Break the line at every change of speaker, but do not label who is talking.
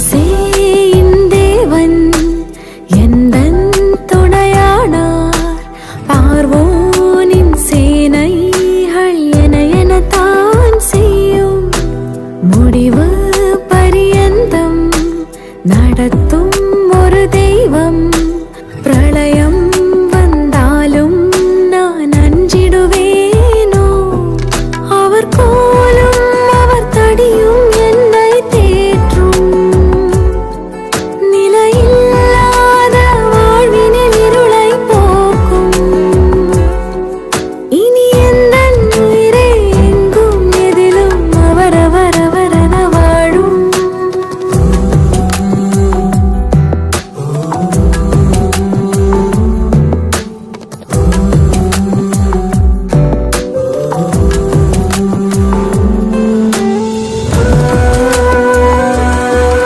மோசேயின் தேவன் எந்தன் துணையானார். பார்வோனின் சேனைகள் எனத்தான் செய்யும். முடிவு பரியந்தம் நடத்தும்